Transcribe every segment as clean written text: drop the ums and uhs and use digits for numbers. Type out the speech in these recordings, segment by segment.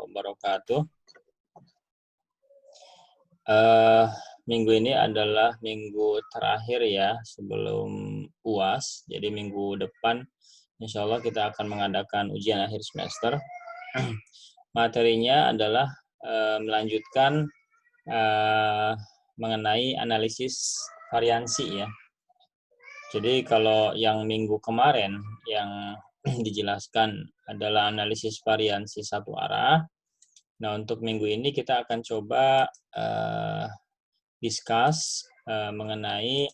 wabarakatuh. Minggu ini adalah minggu terakhir ya sebelum UAS. Jadi minggu depan insya Allah kita akan mengadakan ujian akhir semester. Materinya adalah melanjutkan mengenai analisis variansi ya. Jadi kalau yang minggu kemarin yang dijelaskan adalah analisis variansi satu arah. Nah, untuk minggu ini kita akan coba discuss mengenai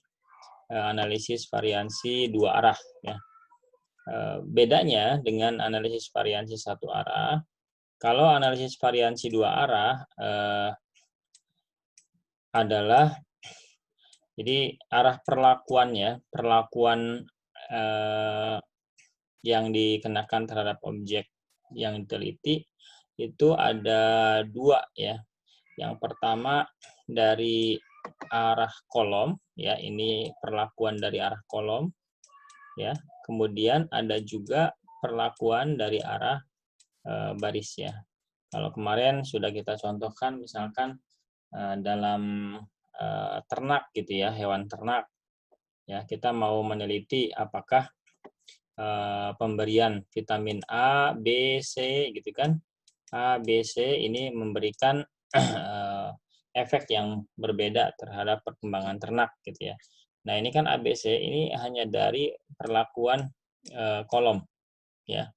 analisis variansi dua arah ya. Bedanya dengan analisis variansi satu arah, kalau analisis variansi dua arah adalah jadi arah perlakuannya, perlakuan yang dikenakan terhadap objek yang diteliti itu ada dua ya. Yang pertama dari arah kolom ya, ini perlakuan dari arah kolom ya. Kemudian ada juga perlakuan dari arah baris ya. Kalau kemarin sudah kita contohkan misalkan dalam ternak gitu ya, hewan ternak ya, kita mau meneliti apakah pemberian vitamin A, B, C gitu kan. A, B, C ini memberikan efek yang berbeda terhadap perkembangan ternak gitu ya. Nah, ini kan A, B, C ini hanya dari perlakuan kolom ya.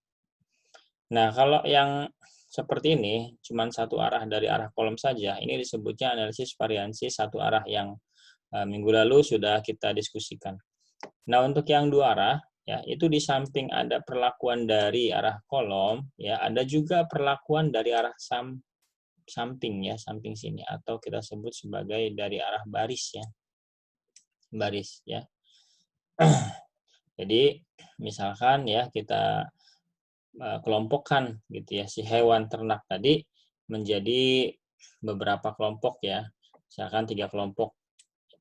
Nah, kalau yang seperti ini cuma satu arah dari arah kolom saja, ini disebutnya analisis variansi satu arah yang minggu lalu sudah kita diskusikan. Nah, untuk yang dua arah ya, itu di samping ada perlakuan dari arah kolom ya, ada juga perlakuan dari arah samping ya, samping sini, atau kita sebut sebagai dari arah baris ya. Baris ya. Jadi misalkan ya kita kelompokkan gitu ya, si hewan ternak tadi menjadi beberapa kelompok ya. Misalkan 3 kelompok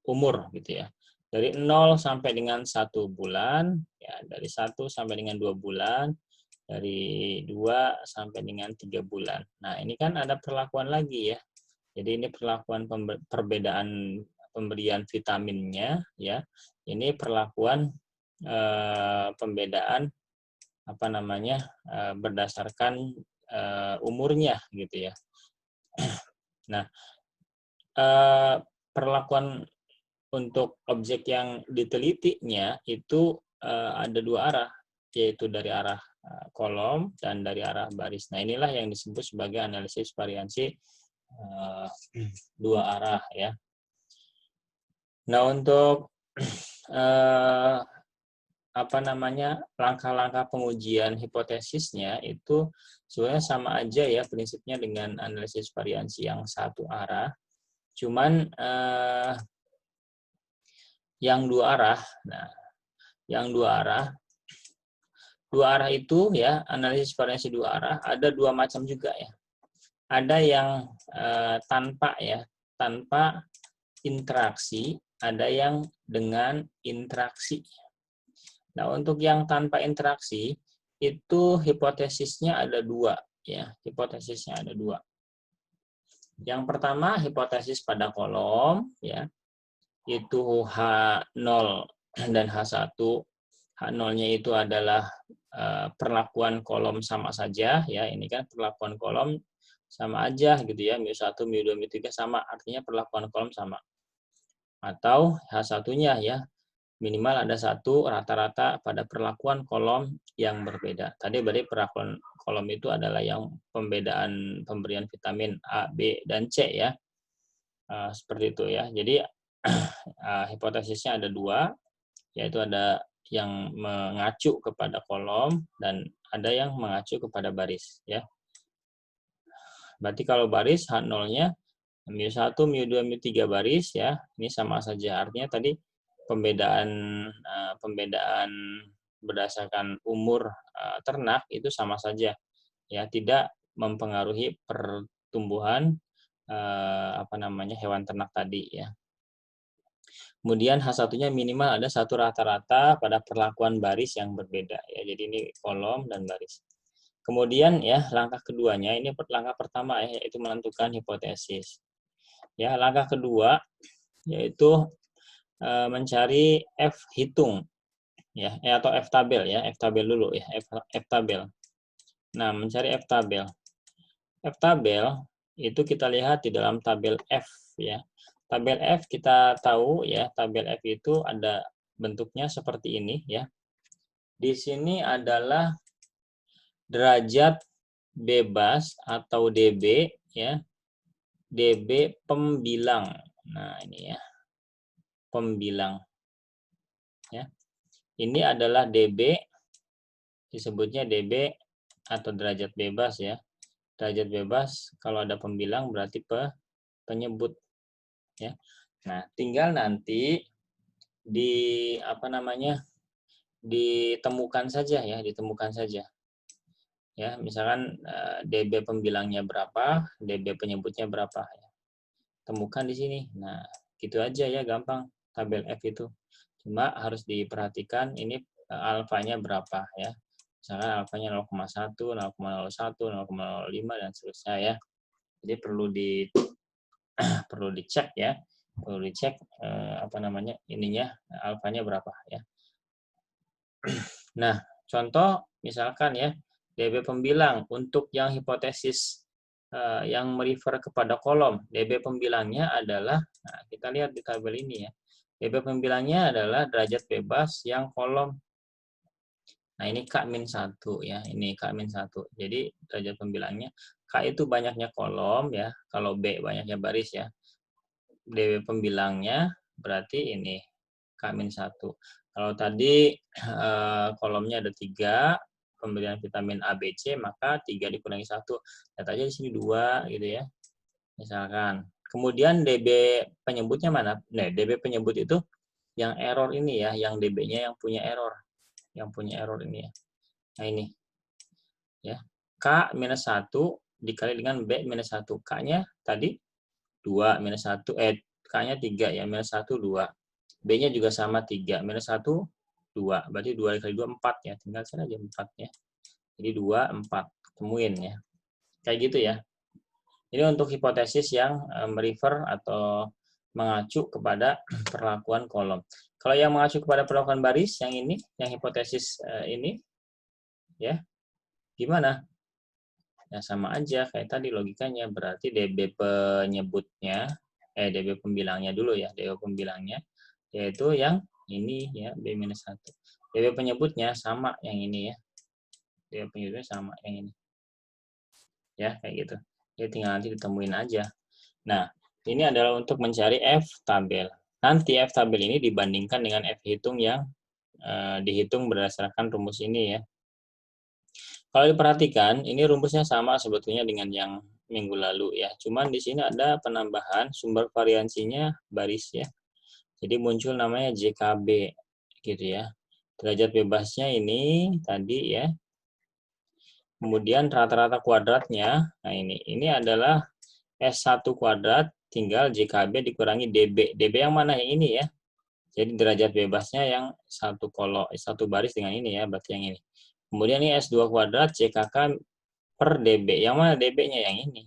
umur gitu ya. Dari 0 sampai dengan 1 bulan, ya dari 1 sampai dengan 2 bulan, dari 2 sampai dengan 3 bulan. Nah, ini kan ada perlakuan lagi ya. Jadi ini perlakuan perbedaan pemberian vitaminnya ya. Ini perlakuan pembedaan apa namanya berdasarkan umurnya gitu ya. Nah, perlakuan untuk objek yang ditelitinya itu ada dua arah, yaitu dari arah kolom dan dari arah baris. Nah, inilah yang disebut sebagai analisis variansi dua arah ya. Nah, untuk apa namanya langkah-langkah pengujian hipotesisnya itu sebenarnya sama aja ya prinsipnya dengan analisis variansi yang satu arah. Cuman yang dua arah, nah yang dua arah itu ya, analisis variansi dua arah ada dua macam juga ya. Ada yang tanpa ya, tanpa interaksi, ada yang dengan interaksi. Nah, untuk yang tanpa interaksi itu hipotesisnya ada dua ya, hipotesisnya ada dua. Yang pertama hipotesis pada kolom ya, itu H0 dan H1. H0-nya itu adalah perlakuan kolom sama saja ya, ini kan perlakuan kolom sama aja gitu ya, mu1, mu2, mu3 sama, artinya perlakuan kolom sama. Atau H1-nya ya, minimal ada satu rata-rata pada perlakuan kolom yang berbeda. Tadi berarti perlakuan kolom itu adalah yang pembedaan pemberian vitamin A, B, dan C ya. Seperti itu ya. Jadi hipotesisnya ada dua, yaitu ada yang mengacu kepada kolom dan ada yang mengacu kepada baris ya. Berarti kalau baris H0-nya mu1, mu2, mu3 baris ya, ini sama saja. Artinya tadi pembedaan berdasarkan umur ternak itu sama saja ya, tidak mempengaruhi pertumbuhan apa namanya hewan ternak tadi ya. Kemudian H1-nya minimal ada satu rata-rata pada perlakuan baris yang berbeda ya. Jadi ini kolom dan baris. Kemudian ya langkah keduanya ini langkah pertama ya, yaitu menentukan hipotesis. Ya, langkah kedua yaitu mencari F hitung ya, atau F tabel ya, F tabel dulu ya, F tabel. Nah, mencari F tabel. F tabel itu kita lihat di dalam tabel F ya. Tabel F kita tahu ya, tabel F itu ada bentuknya seperti ini ya. Di sini adalah derajat bebas atau DB ya. DB pembilang. Nah, ini ya. Pembilang ya. Ini adalah DB, disebutnya DB atau derajat bebas ya. Derajat bebas kalau ada pembilang berarti penyebut ya. Nah, tinggal nanti di apa namanya? Ditemukan saja ya, ditemukan saja. Ya, misalkan DB pembilangnya berapa, DB penyebutnya berapa ya. Temukan di sini. Nah, gitu aja ya, gampang tabel F itu. Cuma harus diperhatikan ini alfanya berapa ya. Misalkan alfanya 0,1, 0,01, 0,05 dan seterusnya ya. Jadi perlu dicek ya. Perlu dicek apa namanya? Ininya alfanya berapa ya. Nah, contoh misalkan ya, DB pembilang untuk yang hipotesis yang merefer kepada kolom, DB pembilangnya adalah, nah kita lihat di tabel ini ya, DB pembilangnya adalah derajat bebas yang kolom. Nah, ini K-1 ya, ini K-1. Jadi derajat pembilangnya, K itu banyaknya kolom ya, kalau B banyaknya baris ya. DB pembilangnya berarti ini K-1. Kalau tadi kolomnya ada 3, pemberian vitamin A, B, C, maka 3 dikurangi 1. Lihat aja di sini 2 gitu ya. Misalkan. Kemudian DB penyebutnya mana? Nah, DB penyebut itu yang error ini ya, yang DB-nya yang punya error. Yang punya error ini ya. Nah, ini. Ya. K-1 dikali dengan B-1. K-nya tadi 2 minus 1, K-nya 3 ya, minus 1, 2. B-nya juga sama 3, minus 1, 2. Berarti 2 kali 2, 4 ya. Tinggal sana aja 4 ya. Jadi 2, 4. Temuin ya. Kayak gitu ya. Ini untuk hipotesis yang merefer atau mengacu kepada perlakuan kolom. Kalau yang mengacu kepada perlakuan baris, yang ini, yang hipotesis ini, ya, gimana? Ya sama aja kayak tadi logikanya. Berarti DB penyebutnya, DB pembilangnya dulu ya, DB pembilangnya, yaitu yang ini ya, B-1. DB penyebutnya sama yang ini ya. DB penyebutnya sama yang ini. Ya, kayak gitu. Jadi tinggal nanti ditemuin aja. Nah, ini adalah untuk mencari F tabel. Nanti F tabel ini dibandingkan dengan F hitung yang dihitung berdasarkan rumus ini ya. Kalau diperhatikan, ini rumusnya sama sebetulnya dengan yang minggu lalu ya. Cuman di sini ada penambahan sumber variansinya baris ya. Jadi muncul namanya JKB gitu ya. Derajat bebasnya ini tadi ya. Kemudian rata-rata kuadratnya, nah ini adalah S1 kuadrat tinggal JKB dikurangi DB. DB yang mana? Yang ini ya. Jadi derajat bebasnya yang satu baris dengan ini ya, berarti yang ini. Kemudian ini S2 kuadrat JKK per DB. Yang mana DB-nya? Yang ini.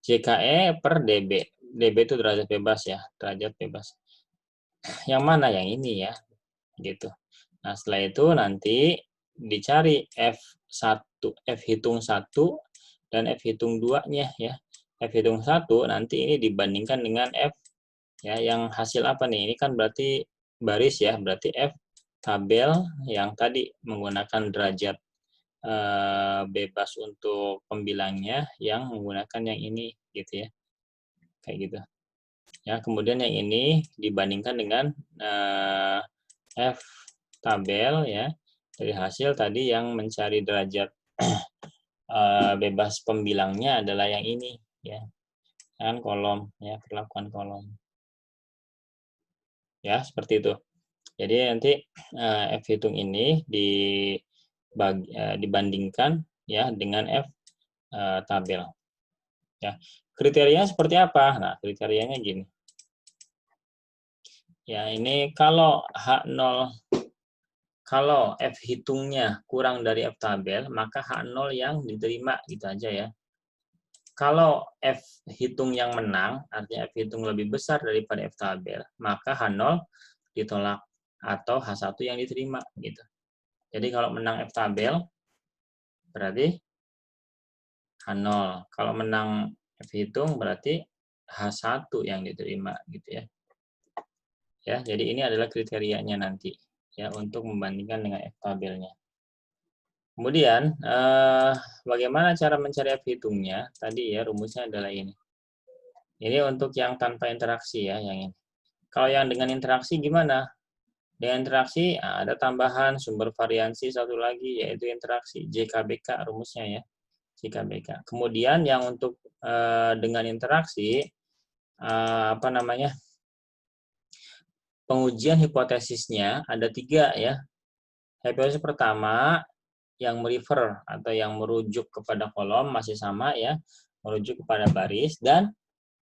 JKE per DB. DB itu derajat bebas ya, derajat bebas. Yang mana? Yang ini ya, gitu. Nah, setelah itu nanti dicari F1, F hitung 1 dan F hitung 2-nya ya. F hitung 1 nanti ini dibandingkan dengan F ya, yang hasil apa nih? Ini kan berarti baris ya, berarti F tabel yang tadi menggunakan derajat bebas untuk pembilangnya yang menggunakan yang ini gitu ya. Kayak gitu. Ya, kemudian yang ini dibandingkan dengan F tabel ya. Dari hasil tadi yang mencari derajat bebas pembilangnya adalah yang ini ya. Kan kolom ya, perlakuan kolom. Ya, seperti itu. Jadi nanti F hitung ini dibandingkan ya dengan F tabel. Ya, kriterianya seperti apa? Nah, kriterianya gini. Ya, ini kalau H0 Kalau F hitungnya kurang dari F tabel, maka H0 yang diterima, gitu aja ya. Kalau F hitung yang menang, artinya F hitung lebih besar daripada F tabel, maka H0 ditolak atau H1 yang diterima, gitu. Jadi kalau menang F tabel, berarti H0. Kalau menang F hitung, berarti H1 yang diterima, gitu ya. Ya, jadi ini adalah kriterianya nanti ya untuk membandingkan dengan F tabelnya. Kemudian bagaimana cara mencari F hitungnya? Tadi ya rumusnya adalah ini. Ini untuk yang tanpa interaksi ya, yang ini. Kalau yang dengan interaksi gimana? Dengan interaksi ada tambahan sumber variansi satu lagi yaitu interaksi JKBK rumusnya ya. JKBK. Kemudian yang untuk dengan interaksi apa namanya? Pengujian hipotesisnya ada 3 ya. Hipotesis pertama yang merefer atau yang merujuk kepada kolom masih sama ya, merujuk kepada baris, dan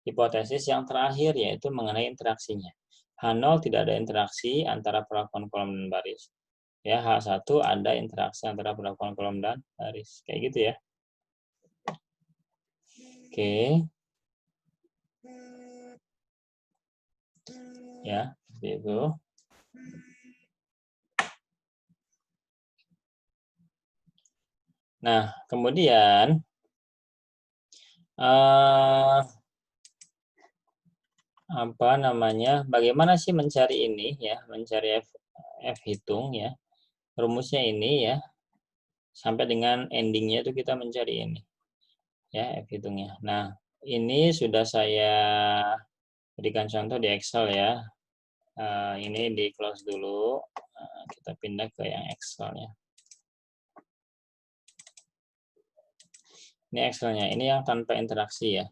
hipotesis yang terakhir yaitu mengenai interaksinya. H0 tidak ada interaksi antara perlakuan kolom dan baris. Ya, H1 ada interaksi antara perlakuan kolom dan baris. Kayak gitu ya. Oke. Ya, seperti itu. Nah, kemudian apa namanya? Bagaimana sih mencari ini ya, mencari F hitung ya. Rumusnya ini ya. Sampai dengan endingnya itu kita mencari ini. Ya, F hitungnya. Nah, ini sudah saya berikan contoh di Excel ya. Ini di close dulu. Kita pindah ke yang Excel-nya. Ini Excel-nya. Ini yang tanpa interaksi ya.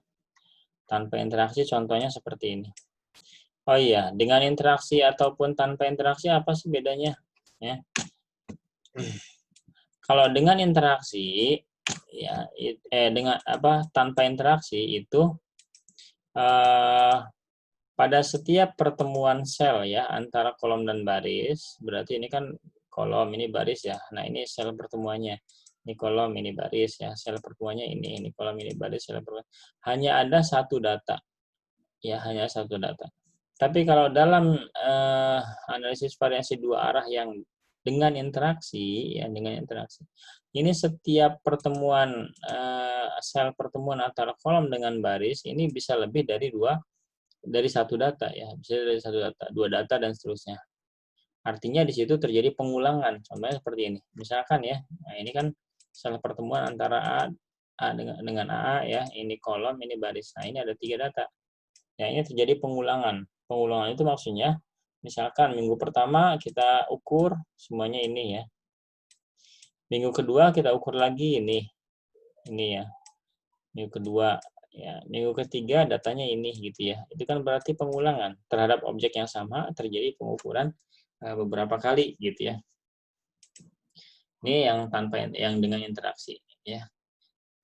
Tanpa interaksi contohnya seperti ini. Oh iya, dengan interaksi ataupun tanpa interaksi apa sih bedanya? Ya. Kalau dengan interaksi ya dengan apa tanpa interaksi itu pada setiap pertemuan sel ya antara kolom dan baris, berarti ini kan kolom, ini baris ya. Nah, ini sel pertemuannya. Ini kolom, ini baris ya. Sel pertemuannya ini kolom, ini baris, sel pertemuan. Hanya ada satu data. Ya, hanya satu data. Tapi kalau dalam analisis variasi dua arah yang dengan interaksi ya, dengan interaksi. Ini setiap pertemuan sel pertemuan antara kolom dengan baris ini bisa lebih dari satu data ya, bisa dari satu data, 2 data dan seterusnya. Artinya di situ terjadi pengulangan. Contohnya seperti ini. Misalkan ya, nah ini kan sel pertemuan antara A dengan AA ya, ini kolom, ini baris. Nah, ini ada 3 data. Ya, ini terjadi pengulangan. Pengulangan itu maksudnya misalkan minggu pertama kita ukur semuanya ini ya. Minggu kedua kita ukur lagi ini. Ini ya. Minggu kedua ya, minggu ketiga datanya ini gitu ya. Itu kan berarti pengulangan terhadap objek yang sama terjadi pengukuran beberapa kali gitu ya. Ini yang dengan interaksi ya.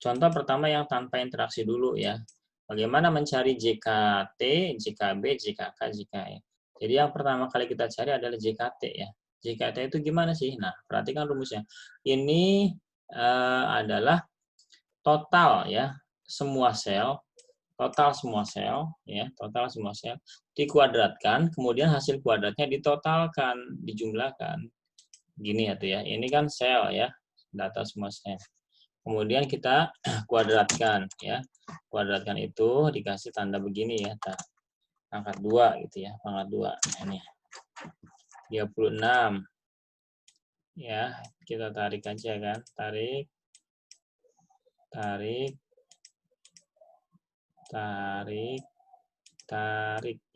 Contoh pertama yang tanpa interaksi dulu ya. Bagaimana mencari JKT, JKB, JKK, JKE. Jadi yang pertama kali kita cari adalah JKT ya. JKT itu gimana sih? Nah, perhatikan rumusnya. Ini adalah total ya, semua sel, total semua sel dikuadratkan, kemudian hasil kuadratnya ditotalkan, dijumlahkan. Gini ya tuh ya. Ini kan sel ya, data semua sel. Kemudian kita kuadratkan ya. Kuadratkan itu dikasih tanda begini ya, pangkat 2 gitu ya, pangkat 2. Nah, ini 36. Ya, kita tarik aja kan. Tarik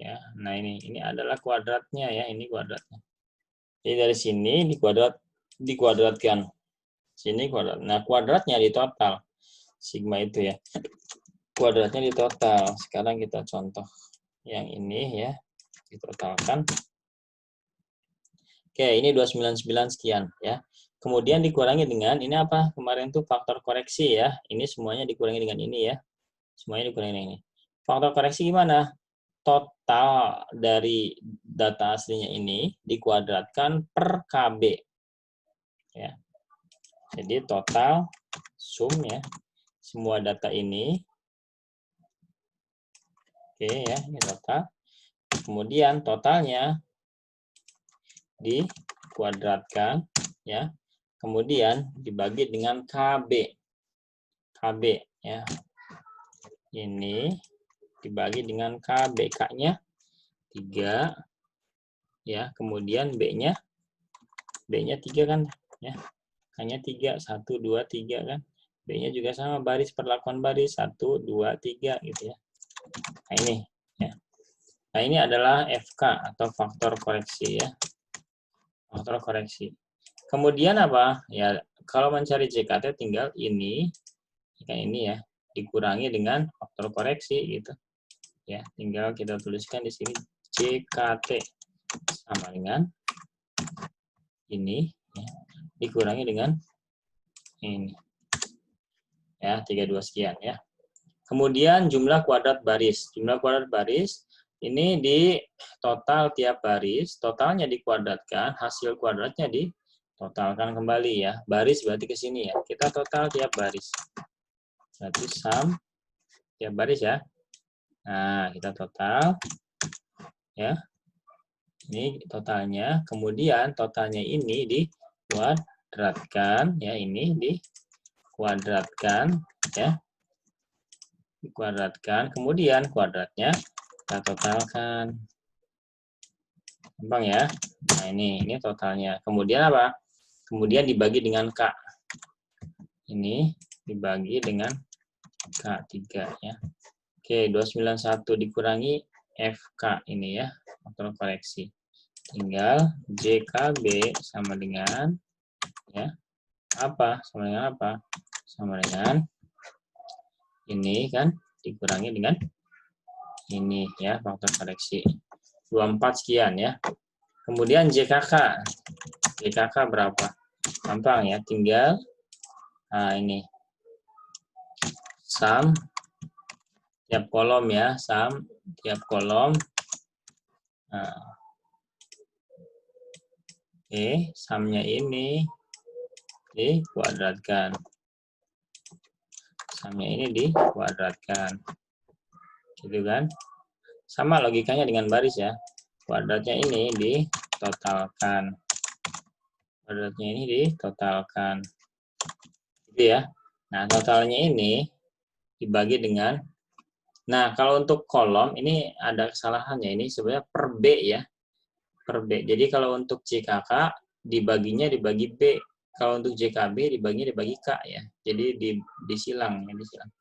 ya. Nah, ini adalah kuadratnya ya, ini kuadratnya. Jadi dari sini dikuadratkan. Sini kuadrat. Nah, kuadratnya di total. Sigma itu ya. Kuadratnya di total. Sekarang kita contoh yang ini ya. Ditotalkan. Oke, ini 299 sekian ya. Kemudian dikurangi dengan ini apa? Kemarin tuh faktor koreksi ya. Ini semuanya dikurangi dengan ini ya. Semuanya dikurangi dengan ini. Faktor koreksi gimana? Total dari data aslinya ini dikuadratkan per KB. Ya. Jadi total sum ya semua data ini. Oke ya, ini total. Kemudian totalnya dikuadratkan ya. Kemudian dibagi dengan KB. KB ya. Ini dibagi dengan KB, K-nya 3 ya. Kemudian B-nya 3 kan ya. K-nya 3, 1 2 3 kan. B-nya juga sama, baris perlakuan baris 1 2 3 gitu ya. Nah, ini ya. Nah, ini adalah FK atau faktor koreksi ya. Faktor koreksi. Kemudian apa? Ya, kalau mencari JKT tinggal ini kayak ini ya, dikurangi dengan faktor koreksi gitu. Ya, tinggal kita tuliskan di sini JKT sama dengan ini ya, dikurangi dengan ini. Ya, 32 sekian ya. Kemudian jumlah kuadrat baris. Jumlah kuadrat baris ini di total tiap baris, totalnya dikuadratkan, hasil kuadratnya ditotalkan kembali ya. Baris berarti ke sini ya. Kita total tiap baris. Berarti sum tiap baris ya. Nah, kita total ya. Ini totalnya. Kemudian totalnya ini dikuadratkan ya, ini dikuadratkan ya. Dikuadratkan, kemudian kuadratnya kita totalkan. Gampang ya. Nah, ini totalnya. Kemudian apa? Kemudian dibagi dengan K. Ini dibagi dengan K3 ya. Oke, 291 dikurangi FK ini ya, faktor koreksi. Tinggal JKB sama dengan ya. Apa? Sama dengan apa? Sama dengan ini kan dikurangi dengan ini ya, faktor koreksi. 24 sekian ya. Kemudian JKK. JKK berapa? Gampang ya, tinggal ini sum tiap kolom ya, sum tiap kolom. Nah, oke, sumnya ini dikuadratkan. Sumnya ini dikuadratkan. Gitu kan? Sama logikanya dengan baris ya. Kuadratnya ini ditotalkan. Kuadratnya ini ditotalkan. Gitu ya. Nah, totalnya ini dibagi dengan, nah kalau untuk kolom ini ada kesalahannya, ini sebenarnya per B ya. Per B. Jadi kalau untuk JKK dibaginya dibagi B. Kalau untuk JKB dibagi K ya. Jadi disilang ya, disilang.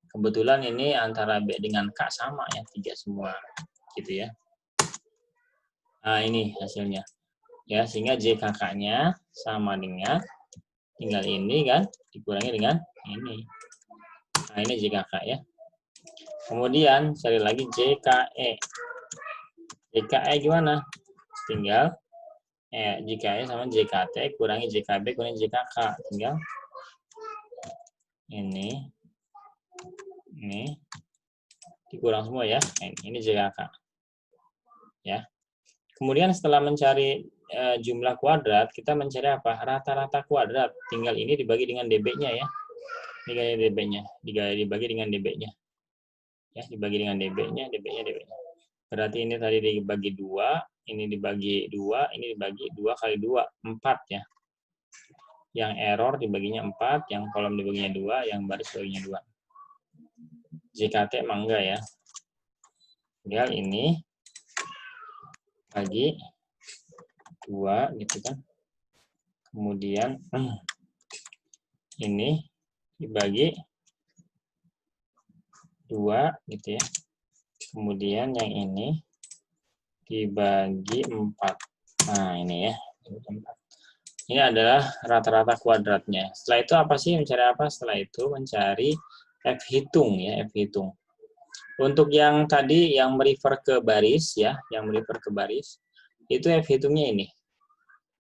Kebetulan ini antara B dengan K sama ya, 3 semua gitu ya. Nah, ini hasilnya. Ya, sehingga JKK-nya sama dengan tinggal ini kan dikurangi dengan ini. Nah, ini JKK ya. Kemudian cari lagi JKE. JKE gimana? Tinggal JKE sama JKT kurangi JKB kurangi JKK. Tinggal ini dikurang semua ya. Ini JKK. Ya. Kemudian setelah mencari jumlah kuadrat, kita mencari apa? Rata-rata kuadrat. Tinggal ini dibagi dengan DB-nya ya. Dibagi DB-nya, dibagi dengan DB-nya. Ya, dibagi dengan DB-nya, DB-nya. Berarti ini tadi dibagi 2, ini dibagi 2, ini dibagi 2 kali 2, 4 ya. Yang error dibaginya 4, yang kolom dibaginya 2, yang baris dibaginya 2. JKT emang enggak ya. Tinggal ini bagi 2 gitu kan. Kemudian ini dibagi 2 gitu ya. Kemudian yang ini dibagi 4. Nah, ini ya. Ini adalah rata-rata kuadratnya. Setelah itu apa sih? Mencari apa? Setelah itu mencari F hitung ya, F hitung. Untuk yang tadi yang merefer ke baris ya, yang merefer ke baris, itu F hitungnya ini.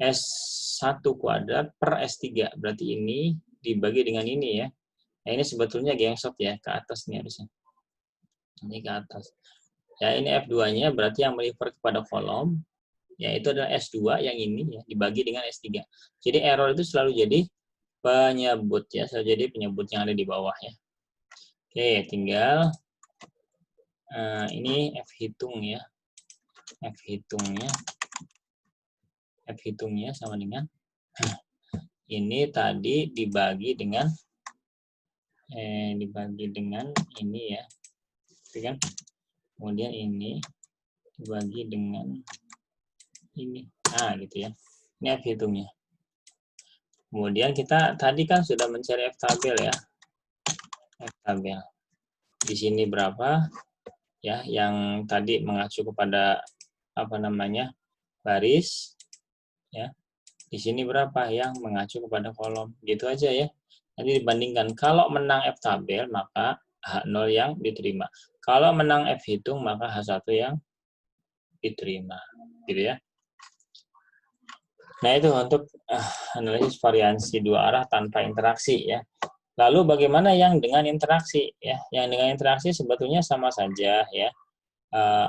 S1 kuadrat per S3. Berarti ini dibagi dengan ini ya. Nah, ini sebetulnya gangsot ya, ke atas nih harusnya. Ini ke atas. Ya, ini F2-nya berarti yang merefer kepada kolom. yaitu adalah S2, yang ini ya dibagi dengan S3. Jadi error itu selalu jadi penyebut ya, selalu jadi penyebut yang ada di bawah ya. Oke, tinggal ini F hitung ya. F hitungnya sama dengan ini tadi dibagi dengan ini ya. Oke kan? Kemudian ini dibagi dengan ini. Nah, gitu ya. Ini F hitungnya. Kemudian kita tadi kan sudah mencari F tabel ya. F tabel. Di sini berapa? Ya, yang tadi mengacu kepada apa namanya? Baris ya. Di sini berapa yang mengacu kepada kolom. Gitu aja ya. Nanti dibandingkan. Kalau menang F tabel, maka H0 yang diterima. Kalau menang F hitung, maka H1 yang diterima. Gitu ya. Nah, itu untuk analisis variansi dua arah tanpa interaksi ya. Lalu bagaimana yang dengan interaksi ya? Yang dengan interaksi sebetulnya sama saja ya.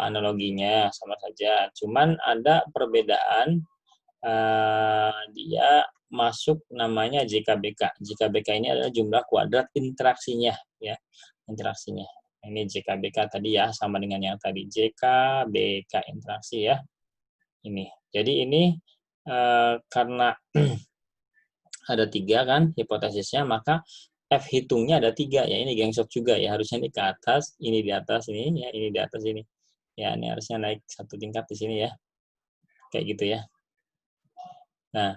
Analoginya sama saja. Cuman ada perbedaan, dia masuk namanya JKBK. JKBK ini adalah jumlah kuadrat interaksinya ya. Interaksinya. Ini JKBK tadi ya, sama dengan yang tadi JKBK interaksi ya. Ini. Jadi ini karena ada 3 kan hipotesisnya, maka F hitungnya ada 3 ya. Ini gangsot juga ya, harusnya ini ke atas, ini di atas ini ya, ini di atas ini. Ya, ini harusnya naik 1 tingkat di sini ya. Kayak gitu ya. Nah,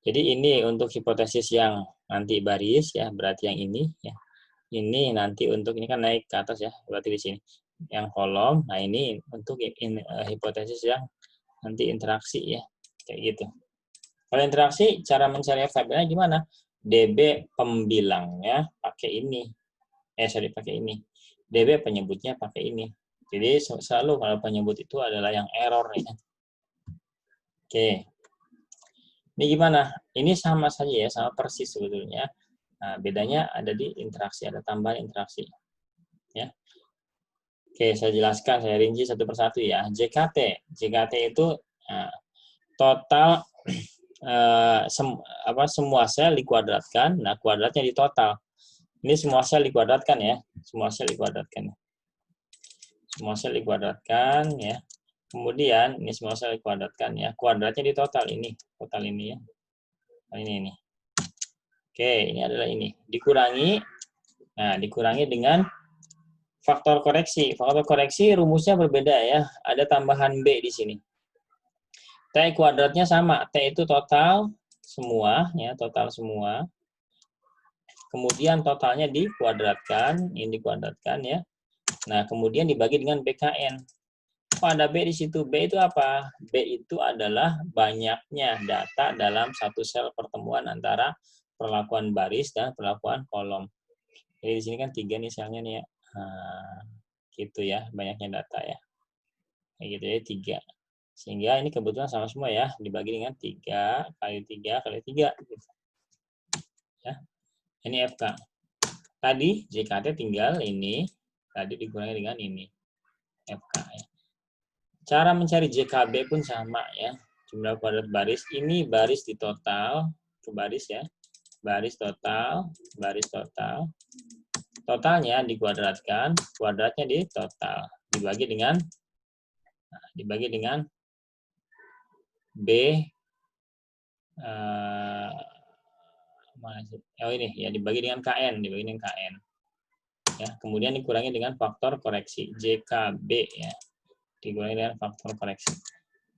jadi ini untuk hipotesis yang nanti baris ya, berarti yang ini ya. Ini nanti untuk ini kan naik ke atas ya, berarti di sini. Yang kolom, nah ini untuk hipotesis yang nanti interaksi ya. Kayak gitu. Kalau interaksi, cara mencari F tabelnya gimana? DB pembilangnya pakai ini. Pakai ini. DB penyebutnya pakai ini. Jadi selalu kalau penyebut itu adalah yang error ya. Oke. Ini gimana? Ini sama saja ya, sama persis sebetulnya. Nah, bedanya ada di interaksi, ada tambahan interaksi. Ya. Oke, saya jelaskan, saya rinci satu persatu ya. JKT itu total semua sel dikuadratkan. Nah, kuadratnya di total. Ini semua sel dikuadratkan ya. Semua sel dikuadratkan. Semua sel dikuadratkan ya. Kemudian ini semua sel dikuadratkan ya. Kuadratnya di total ini. Total ini ya. Ini. Oke, ini adalah ini. Dikurangi. Nah, dikurangi dengan faktor koreksi. Faktor koreksi rumusnya berbeda ya. Ada tambahan B di sini. T kuadratnya sama. T itu total semua ya, total semua. Kemudian totalnya dikuadratkan, ini dikuadratkan ya. Nah, kemudian dibagi dengan BKN. Oh, ada B di situ. B itu apa? B itu adalah banyaknya data dalam satu sel pertemuan antara perlakuan baris dan perlakuan kolom. Jadi di sini kan 3 nih selnya nih ya. Nah, gitu ya, banyaknya data ya. Kayak gitu ya, 3. Sehingga ini kebetulan sama semua ya, dibagi dengan 3 kali 3 kali 3. Gitu. Ya. Ini FK. Tadi JKT tinggal ini, tadi dikurangi dengan ini. FK ya. Cara mencari JKB pun sama ya. Jumlah kuadrat baris, ini baris di total, ke baris ya. Baris total, baris total. Totalnya dikuadratkan, kuadratnya di total. Dibagi dengan B ini ya, dibagi dengan KN, ya. Kemudian dikurangi dengan faktor koreksi JKB ya, dikurangi dengan faktor koreksi.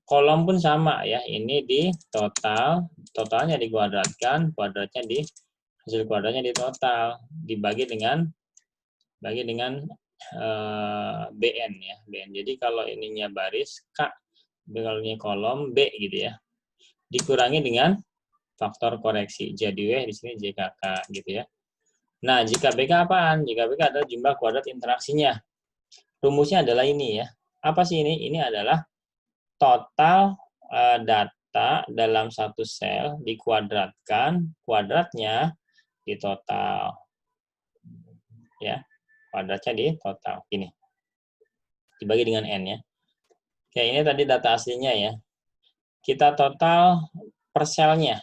Kolom pun sama ya, ini di total, totalnya dikuadratkan, kuadratnya di hasil kuadratnya di total, dibagi dengan BN ya, BN. Jadi kalau ininya baris K, kalau ini kolom B gitu ya, dikurangi dengan faktor koreksi. Jadi di sini JKK gitu ya. Nah, jika BK apaan? Jika BK adalah jumlah kuadrat interaksinya. Rumusnya adalah ini ya. Apa sih ini? Ini adalah total data dalam satu sel dikuadratkan, kuadratnya di total. Ya, kuadratnya di total. Ini. Dibagi dengan N ya. Oke, ini tadi data aslinya ya. kita total per selnya.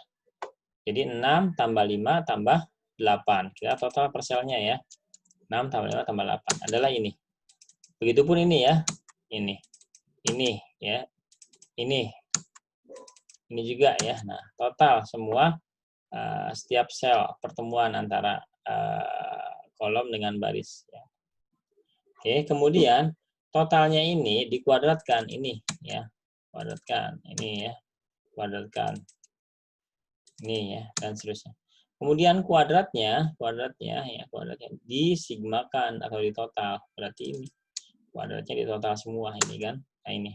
Jadi 6 tambah 5 tambah 8. Kita total per selnya ya. 6 tambah 5 tambah 8 adalah ini. Begitupun ini ya. Ini ya. Ini juga ya. Nah, total semua setiap sel pertemuan antara kolom dengan baris ya. Oke, kemudian totalnya ini dikuadratkan ini ya. Kuadratkan ini ya. Kuadratkan ini ya dan seterusnya. Kemudian kuadratnya disigmakan atau ditotal. Berarti ini kuadratnya ditotal semua ini kan. Nah, ini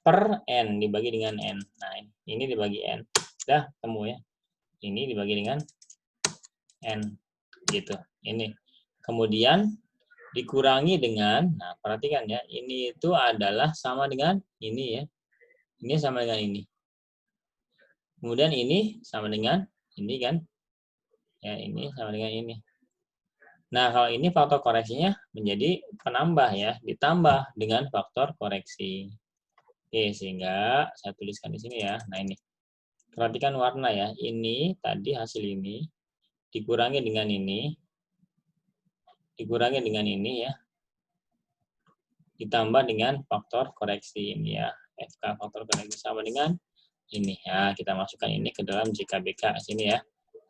per n dibagi dengan n. Nah, ini dibagi n. Udah ketemu ya. Ini dibagi dengan n gitu. Ini. Kemudian dikurangi dengan, nah perhatikan ya, ini itu adalah sama dengan ini ya. Ini sama dengan ini. Kemudian ini sama dengan ini kan. Ya, ini sama dengan ini. Nah, kalau ini faktor koreksinya menjadi penambah ya, ditambah dengan faktor koreksi. Oke, sehingga saya tuliskan di sini ya. Nah, ini. Perhatikan warna ya. Ini tadi hasil ini dikurangi dengan ini. Dikurangi dengan ini ya. Ditambah dengan faktor koreksi ini ya. FK faktor koreksi sama dengan ini ya. Kita masukkan ini ke dalam JKBK sini ya.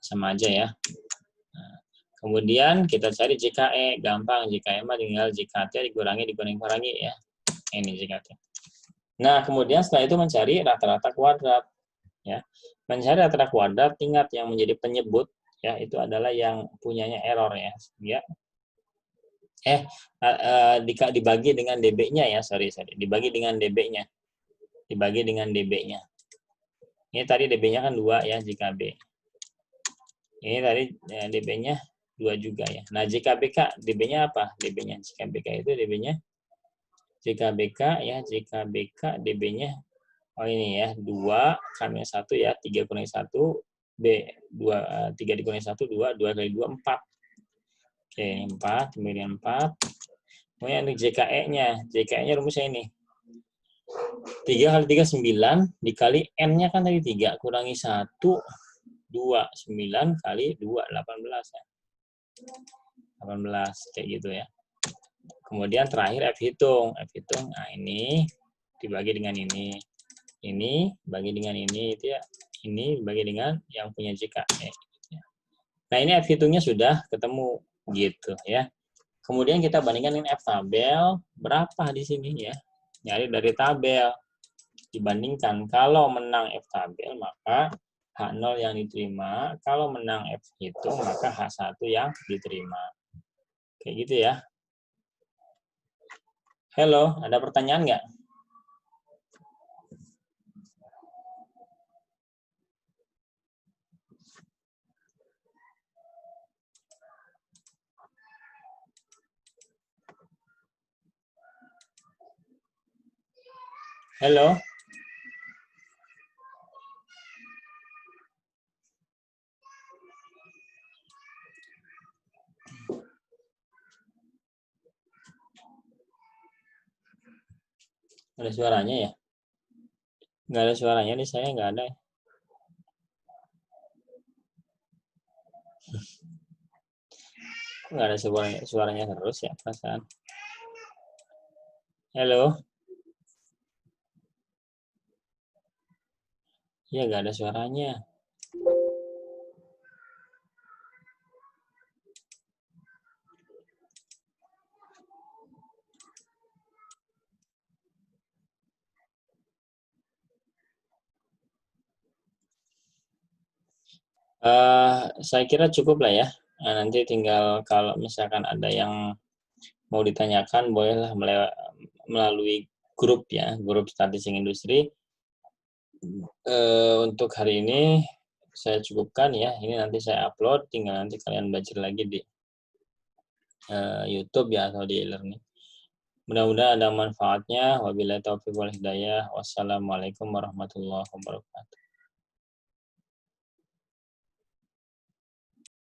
Sama aja ya. Nah, kemudian kita cari JKE, gampang. JKE mah tinggal JKT dikurangi ya. Ini JKT. Nah, kemudian setelah itu mencari rata-rata kuadrat ya. Mencari rata-rata kuadrat, ingat yang menjadi penyebut ya itu adalah yang punyanya error ya. Dibagi dengan dB-nya ya, sorry. Dibagi dengan dB-nya. Dibagi dengan dB-nya. Ini tadi dB-nya kan 2 ya, JKB. Ini tadi ya, dB-nya 2 juga ya. Nah, JKBK, dB-nya apa? dB-nya JKBK itu dB-nya JKBK ya, JKBK dB-nya oh ini ya, 2 kali 1 ya, 3 kurangi 1 B 2 3 dikurangi 1 2 kali 2 4. Oke, 4 kemudian 4. Kemudian untuk JKE-nya. JKE-nya rumusnya ini. 3 kali 3 9 dikali N-nya kan tadi 3 kurangi 1 2 9 kali 2 18 ya. 18 kayak gitu ya. Kemudian terakhir F hitung. Nah, ini dibagi dengan ini. Ini bagi dengan ini itu ya. Ini dibagi dengan yang punya JKE. Nah, ini F hitungnya sudah ketemu gitu ya. Kemudian kita bandingkan dengan F tabel, berapa di sini ya? Nyari dari tabel. Dibandingkan kalau menang F tabel maka H0 yang diterima, kalau menang F hitung maka H1 yang diterima. Kayak gitu ya. Halo, ada pertanyaan nggak? Halo? Ada suaranya ya? Nggak ada suaranya nih, saya nggak ada. Nggak ada suaranya terus ya perasaan. Halo? Iya, nggak ada suaranya. Saya kira cukup lah ya. Nah, nanti tinggal kalau misalkan ada yang mau ditanyakan, bolehlah melalui grup ya, grup statistik industri. Untuk hari ini saya cukupkan ya. Ini nanti saya upload, tinggal nanti kalian baca lagi di YouTube ya atau di e-learning. Mudah-mudahan ada manfaatnya. Wabillahi taufiq wal hidayah. Wassalamualaikum warahmatullahi wabarakatuh.